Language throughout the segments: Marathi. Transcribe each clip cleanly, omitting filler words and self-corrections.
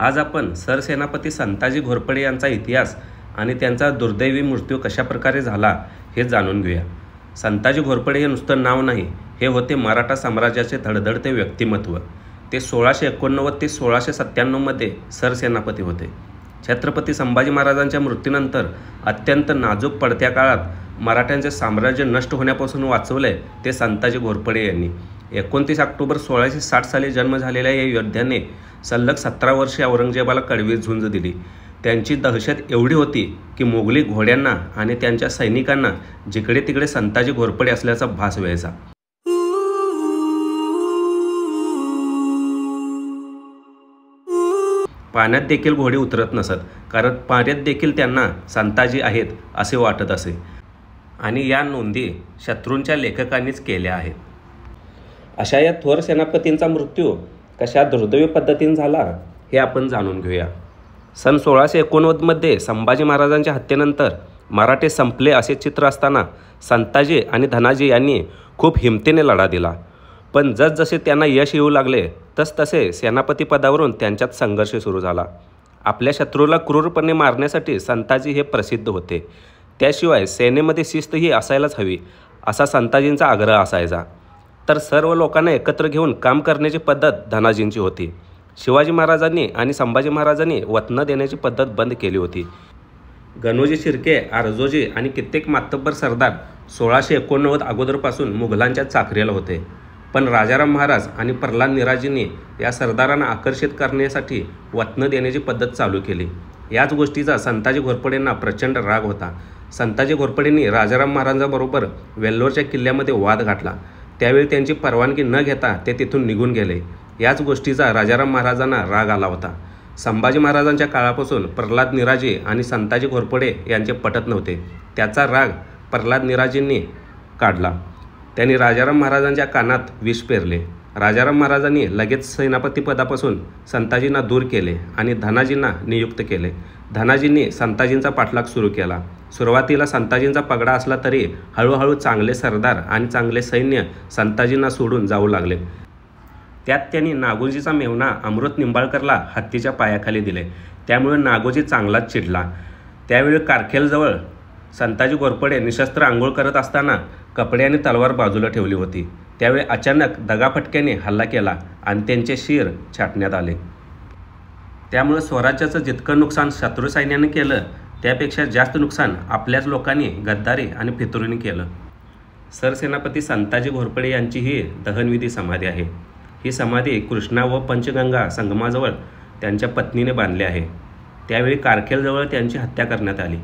आज आपण सरसेनापती संताजी घोरपडे यांचा इतिहास आणि त्यांचा दुर्दैवी मृत्यू कशाप्रकारे झाला हे जाणून घेऊया. संताजी घोरपडे हे नुसतं नाव नाही, हे होते मराठा साम्राज्याचे धडधडते व्यक्तिमत्व. ते 1689 ते 1697 सरसेनापती होते. छत्रपती संभाजी महाराजांच्या मृत्यूनंतर अत्यंत नाजूक पडत्या काळात मराठ्यांचे साम्राज्य नष्ट होण्यापासून वाचवले ते संताजी घोरपडे यांनी. 29 ऑक्टोबर 1660 साली जन्म झालेल्या या योद्ध्याने सलग 17 वर्षे औरंगजेबाला कडवी झुंज दिली. त्यांची दहशत एवढी होती की मोगली घोड्यांना आणि त्यांच्या सैनिकांना जिकडे तिकडे संताजी घोरपडे असल्याचा भास व्हायचा. पाण्यात देखील घोडे उतरत नसत, कारण पाण्यात देखील त्यांना संताजी आहेत असे वाटत असे. आणि या नोंदी शत्रूंच्या लेखकांनीच केल्या आहेत. अशा या थोर सेनापतींचा मृत्यू कशा दुर्दैवी पद्धतीने झाला हे आपण जाणून घेऊया. सन 1689 संभाजी महाराजांच्या हत्येनंतर मराठे संपले असे चित्र असताना संताजी आणि धनाजी यांनी खूप हिमतीने लढा दिला. पण जसजसे त्यांना यश येऊ लागले तसतसे सेनापती पदावरून त्यांच्यात संघर्ष सुरू झाला. आपल्या शत्रूला क्रूरपणे मारण्यासाठी संताजी हे प्रसिद्ध होते. त्याशिवाय सेनेमध्ये शिस्तही असायलाच हवी असा संताजींचा आग्रह असायचा. तर सर्व लोकांना एकत्र घेऊन काम करण्याची पद्धत धनाजींची होती. शिवाजी महाराजांनी आणि संभाजी महाराजांनी वतनं देण्याची पद्धत बंद केली होती. गणोजी शिर्के, आरजोजी आणि कित्येक मातब्बर सरदार 1689 अगोदरपासून मुघलांच्या चाकरीला होते. पण राजाराम महाराज आणि प्रल्हाद निराजींनी या सरदारांना आकर्षित करण्यासाठी वतनं देण्याची पद्धत चालू केली. याच गोष्टीचा संताजी घोरपडेंना प्रचंड राग होता. संताजी घोरपडेंनी राजाराम महाराजांबरोबर वेल्लोरच्या किल्ल्यामध्ये वाद घातला. त्यावेळी त्यांची परवानगी न घेता ते तिथून निघून गेले. याच गोष्टीचा राजाराम महाराजांना राग आला होता. संभाजी महाराजांच्या काळापासून प्रल्हाद निराजी आणि संताजी घोरपडे यांचे पटत नव्हते. त्याचा राग प्रल्हाद निराजींनी काढला. त्यांनी राजाराम महाराजांच्या कानात विष पेरले. राजाराम महाराजांनी लगेच सेनापतीपदापासून संताजींना दूर केले आणि धनाजींना नियुक्त केले. धनाजींनी संताजींचा पाठलाग सुरू केला. सुरुवातीला संताजींचा पगडा असला तरी हळूहळू चांगले सरदार आणि चांगले सैन्य संताजींना सोडून जाऊ लागले. त्यात त्यांनी नागोजीचा मेव्हणा अमृत निंबाळकरला हत्तीच्या पायाखाली दिले. त्यामुळे नागोजी चांगलाच चिडला. त्यावेळी कारखेलजवळ संताजी घोरपडे निशस्त्र आंघोळ करत असताना कपडे आणि तलवार बाजूला ठेवली होती. त्यावेळी अचानक दगाफटक्याने हल्ला केला आणि त्यांचे शिर छाटण्यात आले. त्यामुळे स्वराज्याचं जितकं नुकसान शत्रू सैन्याने केलं त्यापेक्षा जास्त नुकसान आपल्याच लोकांनी गद्दारी आणि फितुरीने केलं. सरसेनापती संताजी घोरपडे यांची ही दहनविधी समाधी आहे. ही समाधी कृष्णा व पंचगंगा संगमाजवळ त्यांच्या पत्नीने बांधली आहे. त्यावेळी कारखेलजवळ त्यांची हत्या करण्यात आली.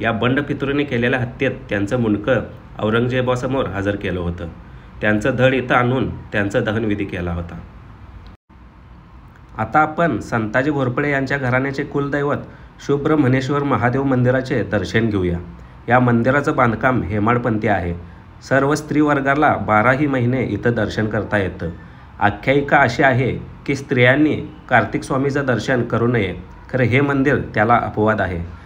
या बंड फितुरीने केलेल्या हत्येत त्यांचं मुंडकं औरंगजेबासमोर हजर केलं होतं. त्यांचं धड इथं आणून त्यांचं दहनविधी केला होता. आता आपण संताजी घोरपडे यांच्या घराण्याचे कुलदैवत सुब्रह्मण्येश्वर महादेव मंदिराचे दर्शन घेऊया. या मंदिराचं बांधकाम हेमाडपंथी आहे. सर्व स्त्री वर्गाला 12ही महिने इथं दर्शन करता येतं. आख्यायिका अशी आहे की स्त्रियांनी कार्तिक स्वामीचं दर्शन करू नये, खरं हे मंदिर त्याला अपवाद आहे.